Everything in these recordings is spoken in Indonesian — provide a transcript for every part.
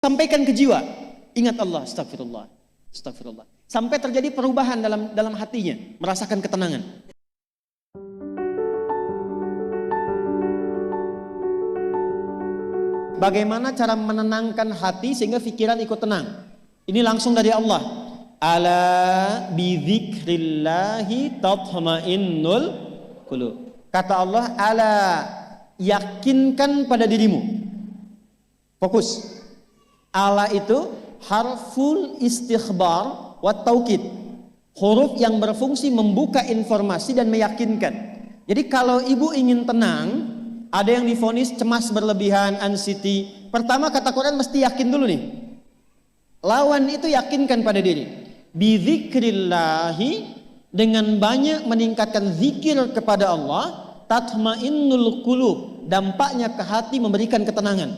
Sampaikan ke jiwa, ingat Allah, astagfirullah, astagfirullah. Sampai terjadi perubahan dalam hatinya, merasakan ketenangan. Bagaimana cara menenangkan hati sehingga pikiran ikut tenang? Ini langsung dari Allah. Ala bidzikrillahi tatma'innul qulub. Kata Allah, ala, yakinkan pada dirimu. Fokus. Ala itu harful istikhbar wa taukid. Huruf yang berfungsi membuka informasi dan meyakinkan. Jadi kalau ibu ingin tenang, ada yang divonis cemas berlebihan, anxiety. Pertama kata Quran mesti yakin dulu nih. Lawan itu yakinkan pada diri. Bidzikrillahi, dengan banyak meningkatkan zikir kepada Allah, tatmainnul qulub, dampaknya ke hati memberikan ketenangan.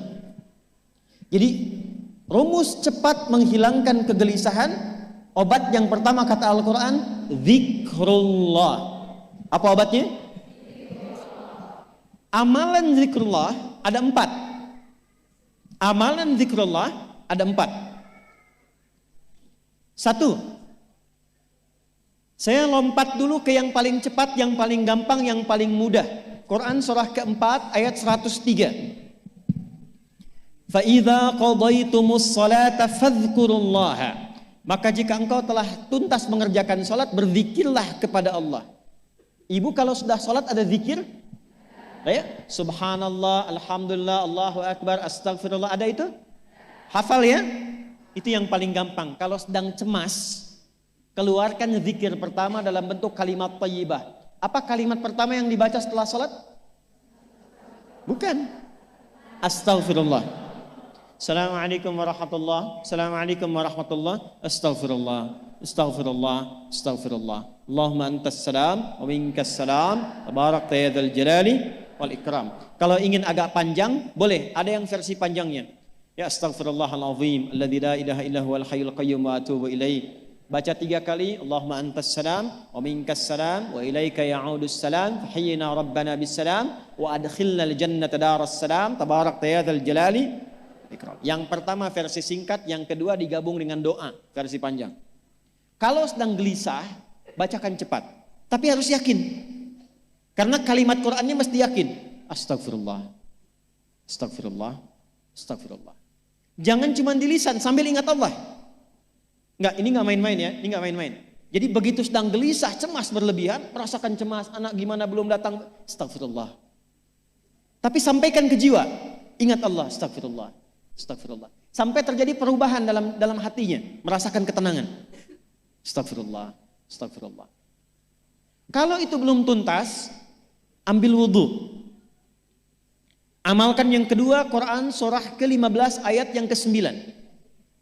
Jadi rumus cepat menghilangkan kegelisahan, obat yang pertama kata Al-Quran, zikrullah. Apa obatnya? Amalan zikrullah ada 4. Amalan zikrullah ada 4. 1. Saya lompat dulu ke yang paling cepat, yang paling gampang, yang paling mudah. Quran surah keempat ayat 103. Fa'idha qadaytumus salata fadhkurullaha. Maka jika engkau telah tuntas mengerjakan salat, berzikirlah kepada Allah. Ibu kalau sudah salat ada zikir? Ya? Subhanallah, alhamdulillah, Allahu akbar, astagfirullah, ada itu? Hafal ya? Itu yang paling gampang. Kalau sedang cemas, keluarkan zikir pertama dalam bentuk kalimat thayyibah. Apa kalimat pertama yang dibaca setelah salat? Bukan. Astaghfirullah. Assalamualaikum warahmatullah. Assalamualaikum warahmatullah. Astaghfirullah. Astaghfirullah. Astaghfirullah. Allahumma antas salam wa minkas salam. Tabarakta ya dzal jalali wal ikram. Kalau ingin agak panjang, boleh. Ada yang versi panjangnya. Ya astaghfirullahalazim alladzi la ilaha illa huwal hayyul qayyum wa atubu ilaih. Baca 3 kali, Allahumma antas salam wa minkas salam wa ilaika ya'udus salam fahayyina rabbana bis salam wa adkhilna al jannata daras salam tabarakta ya dzal jalali ikram. Yang pertama versi singkat, yang kedua digabung dengan doa versi panjang. Kalau sedang gelisah, bacakan cepat, tapi harus yakin. Karena kalimat Qur'annya mesti yakin. Astagfirullah. Astagfirullah. Astagfirullah. Jangan cuma di lisan sambil ingat Allah. Enggak, ini enggak main-main ya, ini enggak main-main. Jadi begitu sedang gelisah, cemas berlebihan, merasakan cemas, anak gimana belum datang, astagfirullah. Tapi sampaikan ke jiwa, ingat Allah, astagfirullah, astagfirullah. Sampai terjadi perubahan dalam hatinya, merasakan ketenangan. Astagfirullah, astagfirullah. Kalau itu belum tuntas, ambil wudhu. Amalkan yang kedua, Quran surah ke-15 ayat yang ke-9.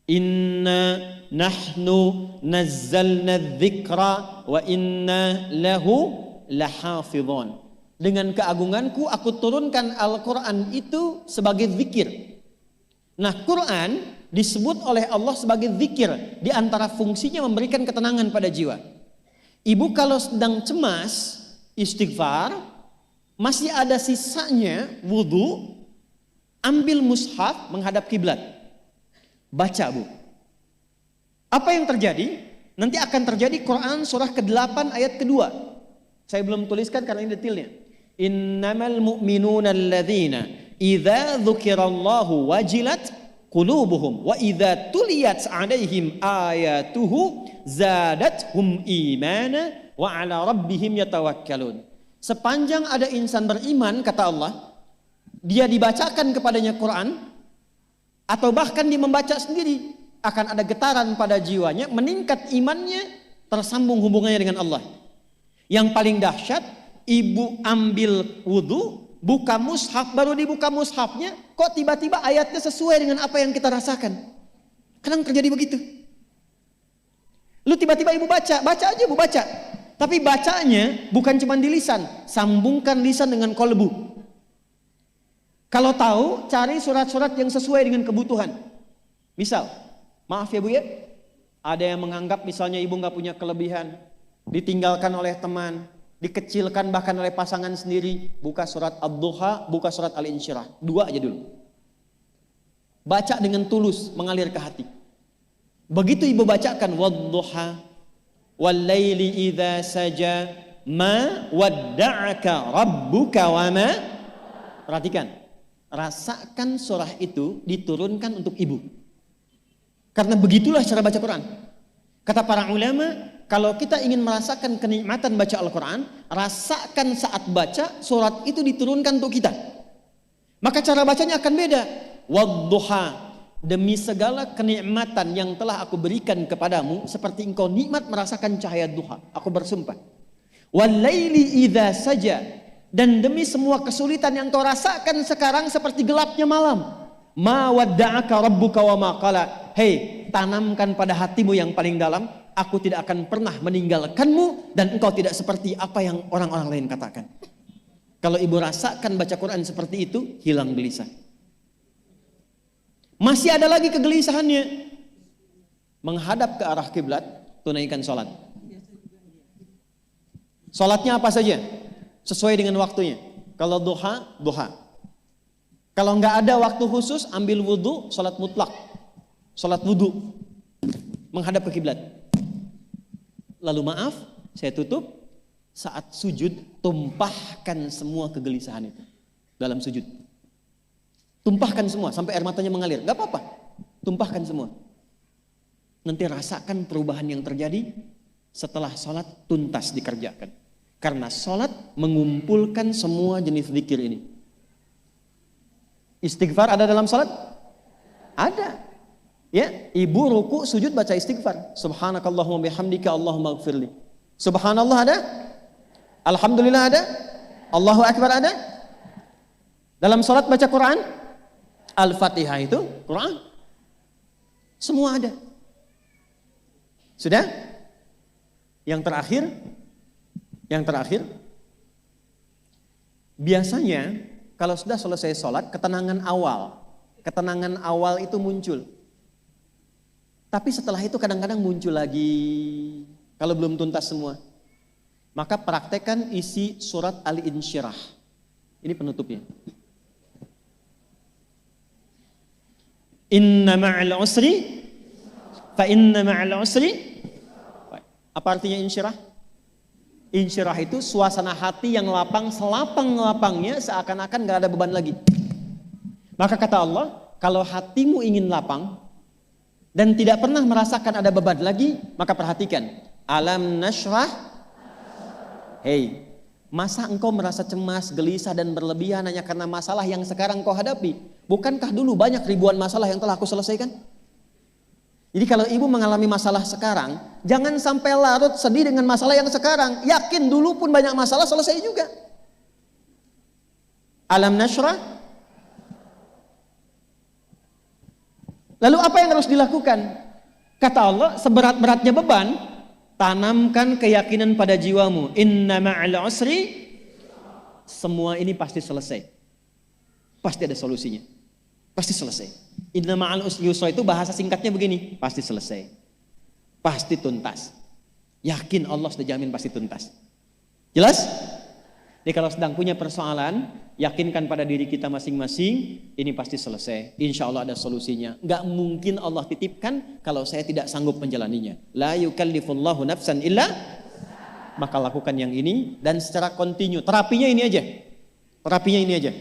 Inna nahnu nazzalna dzikra wa inna lahu lahafidhun. Dengan keagunganku aku turunkan Al-Quran itu sebagai zikir. Nah, Quran disebut oleh Allah sebagai zikir. Di antara fungsinya memberikan ketenangan pada jiwa. Ibu kalau sedang cemas, istighfar, masih ada sisanya wudhu, ambil mushaf menghadap kiblat. Baca bu. Apa yang terjadi? Nanti akan terjadi Quran surah ke-8 ayat kedua. Saya belum tuliskan karena ini detailnya. Innamal mu'minuna alladzina idza dzukirallahu wajilat qulubuhum wa idza tuliyat 'alaihim ayatuhu zadathum imana wa 'ala rabbihim yatawakkalun. Sepanjang ada insan beriman kata Allah, dia dibacakan kepadanya Quran atau bahkan dia membaca sendiri, akan ada getaran pada jiwanya, meningkat imannya, tersambung hubungannya dengan Allah. Yang paling dahsyat, ibu ambil wudhu, buka mushaf, baru dibuka mushafnya, kok tiba-tiba ayatnya sesuai dengan apa yang kita rasakan. Kadang terjadi begitu. Lu tiba-tiba ibu baca aja ibu baca. Tapi bacanya bukan cuma di lisan, sambungkan lisan dengan kolbu. Kalau tahu, cari surat-surat yang sesuai dengan kebutuhan. Misal, maaf ya bu ya, ada yang menganggap misalnya ibu nggak punya kelebihan, ditinggalkan oleh teman, dikecilkan bahkan oleh pasangan sendiri. Buka surat Ad-Duha, buka surat Al-Insyirah. 2 aja dulu. Baca dengan tulus, mengalir ke hati. Begitu ibu bacakan wadduha wallaili idza saja ma wadda'aka rabbuka wa ma. Perhatikan, rasakan surah itu diturunkan untuk ibu. Karena begitulah cara baca Quran. Kata para ulama, kalau kita ingin merasakan kenikmatan baca Al-Quran, rasakan saat baca surat itu diturunkan untuk kita. Maka cara bacanya akan beda. Wadduha, demi segala kenikmatan yang telah aku berikan kepadamu, seperti engkau nikmat merasakan cahaya duha, aku bersumpah. Wallaili idza saja, dan demi semua kesulitan yang kau rasakan sekarang seperti gelapnya malam. Ma wadda'aka rabbuka wa ma qala. Hei, tanamkan pada hatimu yang paling dalam, aku tidak akan pernah meninggalkanmu dan engkau tidak seperti apa yang orang-orang lain katakan. Kalau ibu rasakan baca Quran seperti itu, hilang gelisah. Masih ada lagi kegelisahannya. Menghadap ke arah kiblat, tunaikan sholat. Sholatnya apa saja? Sesuai dengan waktunya. Kalau duha, duha. Kalau nggak ada waktu khusus, ambil wudhu, sholat mutlak. Sholat wudhu. Menghadap ke kiblat. Lalu maaf, saya tutup. Saat sujud, tumpahkan semua kegelisahan itu dalam sujud. Tumpahkan semua sampai air matanya mengalir. Gak apa-apa, tumpahkan semua. Nanti rasakan perubahan yang terjadi setelah sholat tuntas dikerjakan. Karena sholat mengumpulkan semua jenis zikir ini. Istighfar ada dalam sholat? Ada. Ya, ibu ruku sujud baca istighfar. Subhanakallahumma bihamdika Allahumma ighfirli. Subhanallah ada? Alhamdulillah ada? Allahu Akbar ada? Dalam sholat baca Quran? Al-Fatihah itu Quran. Semua ada. Sudah? Yang terakhir, biasanya kalau sudah selesai sholat, ketenangan awal itu muncul. Tapi setelah itu kadang-kadang muncul lagi, kalau belum tuntas semua. Maka praktekkan isi surat Al-Insyirah. Ini penutupnya. Inna ma'al usri fa inna ma'al usri. Apa artinya insyirah? Insyirah itu suasana hati yang lapang, selapang-lapangnya seakan-akan gak ada beban lagi. Maka kata Allah, kalau hatimu ingin lapang dan tidak pernah merasakan ada beban lagi, maka perhatikan. Alam nashrah. Hei, masa engkau merasa cemas, gelisah dan berlebihan hanya karena masalah yang sekarang kau hadapi? Bukankah dulu banyak ribuan masalah yang telah aku selesaikan? Jadi kalau ibu mengalami masalah sekarang, jangan sampai larut sedih dengan masalah yang sekarang. Yakin dulu pun banyak masalah selesai juga. Alam nashrah. Lalu apa yang harus dilakukan? Kata Allah, seberat-beratnya beban, tanamkan keyakinan pada jiwamu. Inna ma'al usri. Semua ini pasti selesai. Pasti ada solusinya. Pasti selesai. Inna ma'al usri yusra itu bahasa singkatnya begini. Pasti selesai. Pasti tuntas. Yakin Allah sudah jamin pasti tuntas. Jelas? Jadi kalau sedang punya persoalan, yakinkan pada diri kita masing-masing, ini pasti selesai. Insya Allah ada solusinya. Gak mungkin Allah titipkan kalau saya tidak sanggup menjalaninya. La yukallifullahu nafsan illa. Maka lakukan yang ini dan secara kontinu. Terapinya ini aja.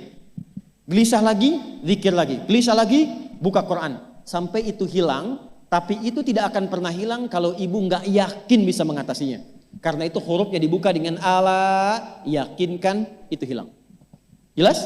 Gelisah lagi, zikir lagi. Gelisah lagi, buka Quran. Sampai itu hilang, tapi itu tidak akan pernah hilang kalau ibu gak yakin bisa mengatasinya. Karena itu hurufnya dibuka dengan ala, yakinkan, itu hilang. Jelas?